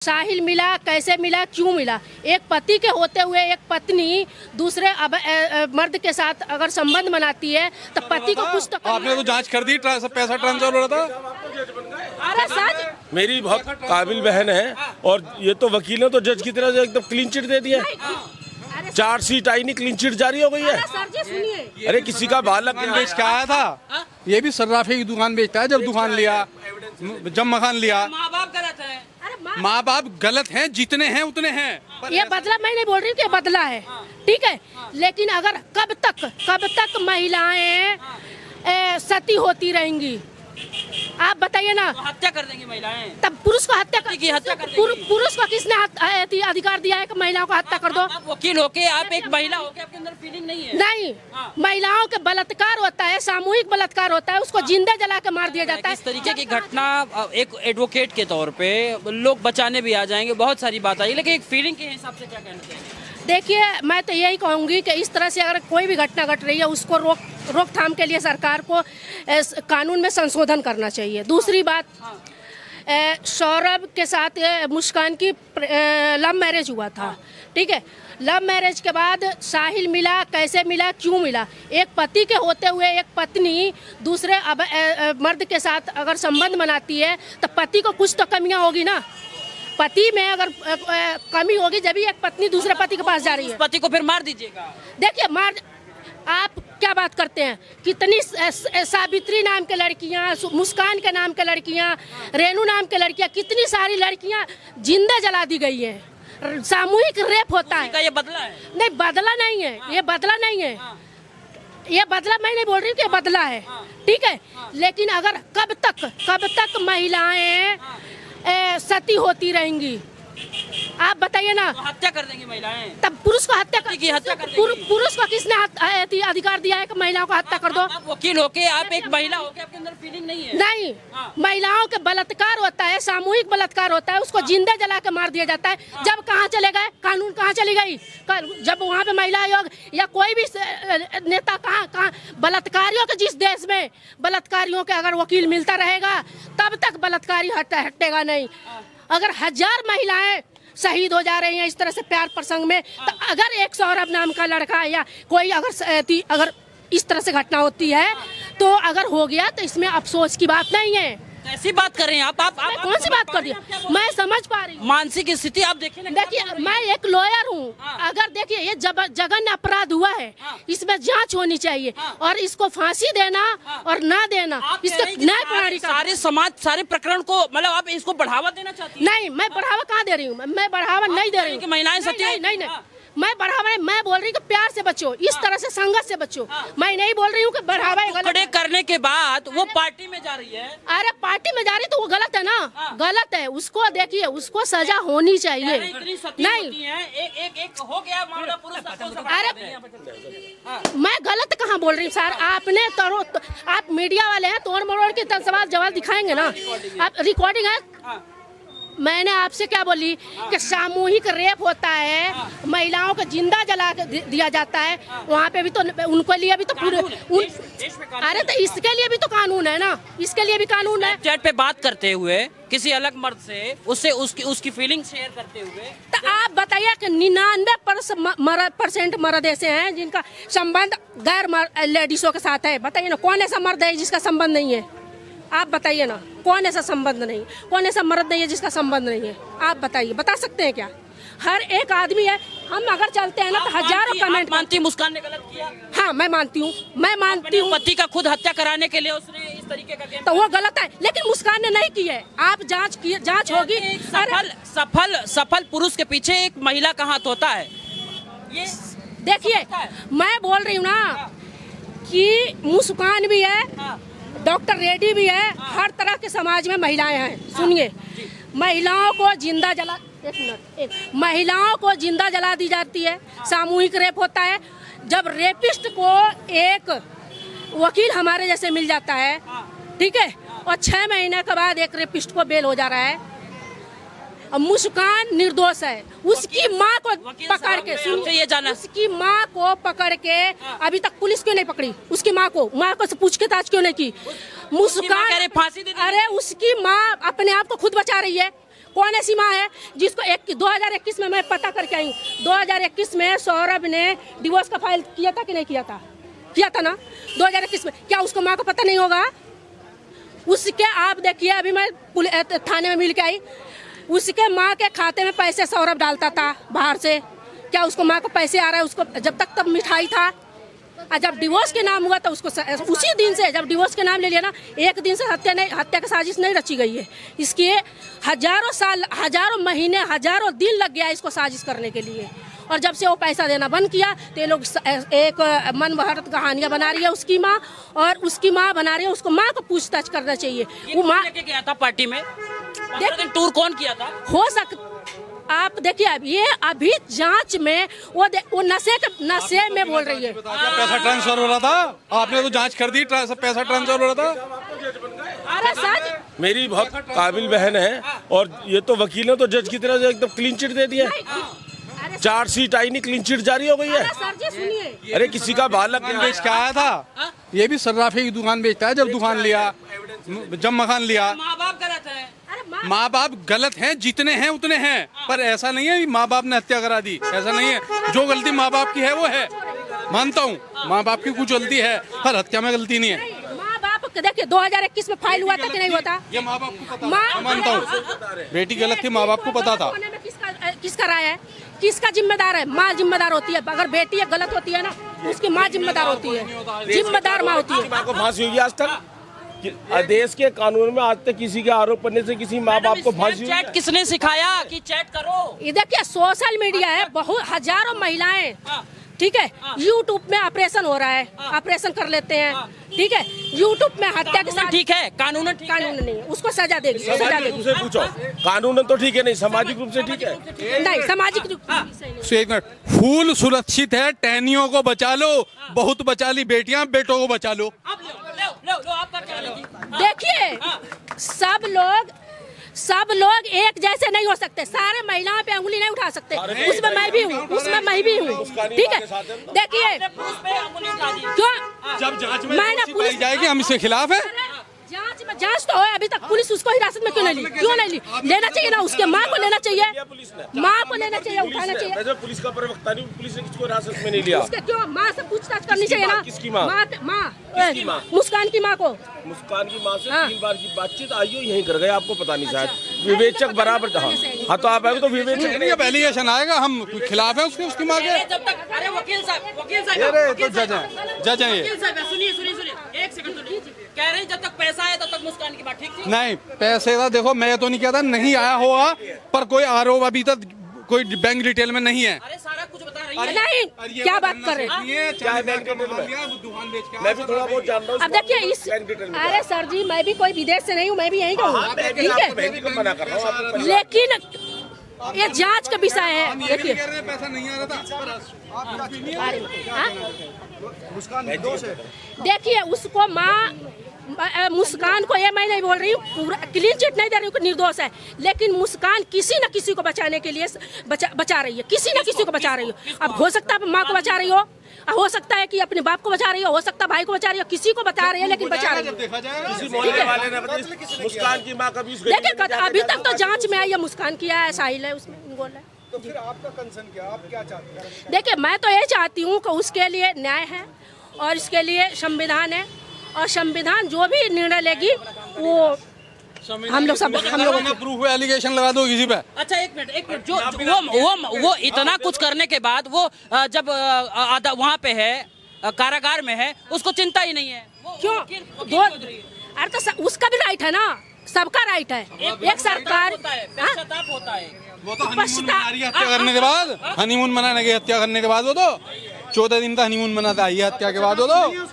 साहिल मिला, कैसे मिला, क्यों मिला? एक पति के होते हुए एक पत्नी दूसरे मर्द के साथ अगर संबंध बनाती है तो पति को कुछ तो आपने तो जांच कर दी, पैसा ट्रांसफर हो रहा था। अरे सच मेरी बहुत काबिल बहन है और ये तो वकील ने तो जज की तरह एकदम क्लीन चिट दे दिया। चार्जशीट आई नहीं, क्लीन चिट जारी हो गई है। सर जी सुनिए, अरे किसी का बालक बेच के आया था, ये भी सर्राफे की दुकान बेचता है। जब दुकान लिया, जब मकान लिया, माँ बाप गलत है। माँ बाप गलत हैं, जितने हैं उतने हैं। ये बदला मैं नहीं बोल रही हूँ कि बदला है, ठीक है, लेकिन अगर कब तक महिलाएं सती होती रहेंगी? आप बताइए ना। तो हत्या कर देंगी महिलाएं, तब पुरुष को हत्या की हत्या कर देंगी। पुरुष को किसने अधिकार दिया है कि महिलाओं को हत्या कर दो? आप वकील होके, आप एक महिला होके, आपके अंदर फीलिंग नहीं है? नहीं, महिलाओं के बलात्कार होता है, सामूहिक बलात्कार होता है, उसको जिंदा जला के मार दिया जाता है। इस तरीके की घटना एक एडवोकेट के तौर पे लोग बचाने भी आ जाएंगे, बहुत सारी बात आई, लेकिन एक फीलिंग के हिसाब से क्या कहना चाहिए? देखिए, मैं तो यही कहूँगी कि इस तरह से अगर कोई भी घटना घट रही है उसको रोकथाम के लिए सरकार को कानून में संशोधन करना चाहिए। दूसरी बात, सौरभ के साथ मुस्कान की लव मैरिज हुआ था, ठीक है। लव मैरिज के बाद साहिल मिला, कैसे मिला, क्यों मिला? एक पति के होते हुए एक पत्नी दूसरे मर्द के साथ अगर संबंध बनाती है तो पति को कुछ तो कमियां होगी ना। पति में अगर कमी होगी जब भी एक पत्नी दूसरे पति के पास जा रही है। पति को फिर मार दीजिएगा। देखिए, आप क्या बात करते हैं? कितनी सावित्री नाम के लड़कियां, मुस्कान के नाम के लड़कियां, रेनू नाम के लड़कियां, कितनी सारी लड़कियां जिंदा जला दी गई हैं। सामूहिक रेप होता है। ये बदला है? नहीं, बदला नहीं है। ये बदला नहीं है। ये बदला मैं नहीं बोल रही हूँ कि बदला है, ठीक है, लेकिन अगर कब तक महिलाएं सती होती रहेंगी? आप बताइए ना। तो हत्या कर देंगी महिलाएं, तब पुरुष को हत्या कर देंगी। पुरुष को किसने अधिकार दिया है कि महिलाओं को हत्या कर दो? आप वकील होके, आप एक महिला होके, आपके अंदर फीलिंग नहीं है? नहीं, महिलाओं के बलात्कार होता है, सामूहिक बलात्कार होता है, उसको जिंदा जला के मार दिया जाता है। जब कहाँ चले गए कानून? कहाँ चली गई? जब वहाँ पे महिला आयोग या कोई भी नेता कहाँ बलात्कारियों के, जिस देश में बलात्कारियों के अगर वकील मिलता रहेगा तब तक बलात्कारी हटेगा नहीं। अगर 1000 महिलाएं शहीद हो जा रही हैं इस तरह से प्यार प्रसंग में, तो अगर एक सौरभ नाम का लड़का या कोई अगर इस तरह से घटना होती है तो अगर हो गया तो इसमें अफसोस की बात नहीं है। ऐसी बात कर रहे हैं आप कौन सी बात कर रही है? मैं समझ पा रही हूँ मानसिक स्थिति आप देखिए ना। देखिए, मैं एक लॉयर हूँ। अगर देखिए ये जघन्य अपराध हुआ है, इसमें जांच होनी चाहिए और इसको फांसी देना और ना देना, इसके न्याय प्रणाली का सारे समाज, सारे प्रकरण को, मतलब आप इसको बढ़ावा देना चाहती हैं? नहीं, मैं बढ़ावा कहाँ दे रही हूँ? मैं बढ़ावा नहीं दे रही हूँ। महिलाएं सत्य नहीं, मैं बढ़ावा नहीं, मैं बोल रही हूँ कि प्यार से बचो, इस तरह से संघर्ष से बचो। मैं नहीं बोल रही हूँ कि बढ़ावा टुकड़े करने के बाद वो पार्टी में जा रही है। अरे पार्टी में जा रही तो वो गलत है ना, गलत है। उसको देखिए, उसको सजा होनी चाहिए। नहीं, एक हो गया मामला, पुरुष। अरे मैं गलत कहाँ बोल रही हूँ सर? आपने तो आप मीडिया वाले हैं, तोड़ मरोड़ के सवाल जवाब दिखाएंगे ना। आप रिकॉर्डिंग है। मैंने आपसे क्या बोली कि सामूहिक रेप होता है, महिलाओं को जिंदा जला दिया जाता है, वहाँ पे भी तो उनको लिए भी तो पूरे अरे तो इसके लिए भी तो कानून है ना, इसके लिए भी कानून है। चैट पे बात करते हुए किसी अलग मर्द से उससे उसकी फीलिंग शेयर करते हुए, तो आप बताइए कि 99% मर्द ऐसे हैं जिनका संबंध गैर लेडीजों के साथ है। बताइए ना, कौन ऐसा मर्द है जिसका संबंध नहीं है? आप बताइए ना, कौन ऐसा संबंध नहीं, कौन ऐसा मर्द नहीं है जिसका संबंध नहीं है? आप बताइए, बता सकते हैं क्या? हर एक आदमी है। हम अगर चलते हैं ना तो हजारों कमेंट। मानती मुस्कान ने गलत किया? हाँ, मैं मानती हूँ। पति का खुद हत्या कराने के लिए उसने इस तरीके का गेम, तो वो गलत है, लेकिन मुस्कान ने नहीं की है। आप जांच होगी। सफल पुरुष के पीछे एक महिला का हाथ होता है। ये देखिए, मैं बोल रही हूँ ना कि मुस्कान भी है, डॉक्टर रेड्डी भी है, हर तरह के समाज में महिलाएं हैं। सुनिए, महिलाओं को जिंदा जला महिलाओं को जिंदा जला दी जाती है, सामूहिक रेप होता है। जब रेपिस्ट को एक वकील हमारे जैसे मिल जाता है, ठीक है, और 6 महीने के बाद एक रेपिस्ट को बेल हो जा रहा है। मुस्कान निर्दोष है। उसकी माँ को पकड़ के, ये जाना, उसकी माँ को पकड़ के अभी तक पुलिस क्यों नहीं पकड़ी? उसकी माँ को से पूछताछ क्यों नहीं की? मुस्कान, फांसी दे दी। अरे उसकी माँ अपने आप को खुद बचा रही है। कौन ऐसी माँ है जिसको 2021 में मैं पता करके आई हूँ, 2021 में सौरभ ने डिवोर्स का फाइल किया था कि नहीं किया था? किया था ना 2021 में। क्या उसको माँ को पता नहीं होगा? उसके आप देखिए, अभी मैं थाने में मिल के आई, उसके माँ के खाते में पैसे सौरभ डालता था बाहर से। क्या उसको माँ को पैसे आ रहा है? उसको जब तक तब मिठाई था, और जब डिवोर्स के नाम हुआ तो उसको उसी दिन से, जब डिवोर्स के नाम ले लिया ना, एक दिन से हत्या की साजिश नहीं रची गई है। इसके हजारों साल, हजारों महीने, हजारों दिन लग गया इसको साजिश करने के लिए। और जब से वो पैसा देना बंद किया तो ये लोग एक मन बहरत कहानियां बना रही है उसकी माँ, और उसकी माँ बना रही है उसको। माँ को पूछताछ करना चाहिए। वो माँ लेके गया था पार्टी में, टूर कौन किया था? हो आप देखिए, अब ये अभी जांच में वो नशे में बोल रही है। पैसा ट्रांसफर हो रहा था, आपने तो जांच कर दी, पैसा ट्रांसफर हो रहा था। अरे सच, मेरी बहुत काबिल बहन है और ये तो वकील ने तो जज की तरह से एकदम क्लीन चिट दे दिया। चार्जशीट आई नहीं, क्लीन चिट जारी हो गई है। सर जी सुनिए, अरे किसी का बालक बेच के आया था, ये भी सर्राफे की दुकान बेचता है। जब दुकान लिया, जब मकान लिया, माँ बाप गलत है। माँ बाप गलत हैं, जितने हैं उतने हैं, पर ऐसा नहीं है माँ बाप ने हत्या करा दी, ऐसा नहीं है। जो गलती माँ बाप की है वो है, मानता हूँ, माँ बाप की कुछ गलती है, पर हत्या में गलती नहीं है। माँ बाप देखिए 2021 में फाइल हुआ था कि नहीं होता? ये माँ बाप को पता है, मानता हूँ, बेटी गलत थी, माँ बाप को पता था। किसका राय है? किसका जिम्मेदार है? माँ जिम्मेदार होती है। अगर बेटी गलत होती है ना, उसकी माँ जिम्मेदार होती है, जिम्मेदार माँ होती है। माँ को फांसी हुई आज तक? देश के कानून में आज तक किसी के आरोप पड़ने से किसी माँ बाप को फांसी हुई? चैट किसने सिखाया कि चैट करो? ये देखिए सोशल मीडिया है, बहुत हजारों महिलाएं, ठीक है, यूट्यूब में ऑपरेशन हो रहा है, ऑपरेशन कर लेते हैं, ठीक है, यूट्यूब में हत्या के साथ। ठीक है, कानून नहीं है, उसको सजा देगी, सजा सामाजिक रूप से पूछो, कानून तो ठीक है, नहीं सामाजिक रूप से ठीक है? नहीं, सामाजिक रूप से। एक मिनट, फूल सुरक्षित है, टहनियों को बचा लो, बहुत बचा ली बेटियां, बेटों को बचा लो। देखिए, सब लोग एक जैसे नहीं हो सकते, सारे महिलाओं पे उंगली नहीं उठा सकते। उसमें मैं भी हूँ, उसमें मैं भी हूँ, ठीक है। देखिए क्यों, जब जांच में मैंने पुलिस जाएगी, हम इसके खिलाफ है। जांच तो है, अभी तक पुलिस उसको हिरासत में क्यों नहीं ली? क्यों नहीं ली? लेना चाहिए ना, उसके माँ को लेना चाहिए, माँ को लेना चाहिए, उठाना चाहिए। पुलिस का प्रवक्ता नहीं, पुलिस ने किसको हिरासत में नहीं लिया? उसके क्यों माँ से पूछताछ करनी चाहिए ना। किसकी माँ? माँ मुस्कान की माँ को। मुस्कान की माँ से 3 बार की बातचीत आई हो, यहीं कर गए, आपको पता नहीं शायद। विवेचक बराबर था। हाँ तो आप आए तो विवेचक नहीं, अब एलिगेशन आएगा, हम खिलाफ है उसकी माँ के। अरे वकील साहब, जज हैं ये। सुनिए, एक सेकंड सुनिए। कह रहे हैं जब तक पैसा आया तब तक मुस्कान की बात ठीक थी? नहीं, पैसे का देखो, मैं तो नहीं कहता नहीं आया होगा, पर कोई आरोप अभी तक कोई बैंक डिटेल में नहीं है। अरे सारा कुछ बता रही है। नहीं, क्या बात कर रहे हैं? क्या बैंक डिटेल में? मैं भी थोड़ा बहुत जान रहा हूँ। अब देखिए इस, अरे सर जी, मैं भी कोई विदेश से नहीं हूँ, मैं भी यहीं का हूँ, ठीक है, मना कर रहा हूँ, लेकिन ये जांच का विषय है। देखिए पैसा नहीं आ रहा था, देखिए उसको माँ मुस्कान को, ये मैं नहीं बोल रही हूँ, पूरा क्लीन चिट नहीं दे रही हूँ, निर्दोष है, लेकिन मुस्कान किसी न किसी को बचाने के लिए बचा रही है, किसी न किसी को बचा रही है। अब हो सकता है माँ को बचा रही हो सकता है कि अपने बाप को बचा रही हो सकता है भाई को बचा रही हो, किसी को बचा रही है, लेकिन बचा रही है। मुस्कान की माँ कभी देखिए अभी तक तो जांच में आई है, मुस्कान किया है, साहिल है उसमें, बोल है। तो फिर आपका कंसर्न क्या, आप क्या चाहते हैं? देखिए मैं तो ये चाहती हूँ कि उसके लिए न्याय है और इसके लिए संविधान है, और संविधान जो भी निर्णय लेगी वो हम लोग प्रूफ है, एलिगेशन लगा दो किसी पे। अच्छा एक मिनट, जो वो इतना कुछ करने के बाद वो जब वहाँ पे है, कारागार में है, उसको चिंता ही नहीं है। क्यों? अरे तो उसका भी राइट है ना, सबका राइट है। एक सरकार होता है, वो तो हत्या करने के बाद, हनीमून मनाने की हत्या करने के बाद, वो तो 14 दिन का हनीमून मनाता है, ये हत्या के बाद वो तो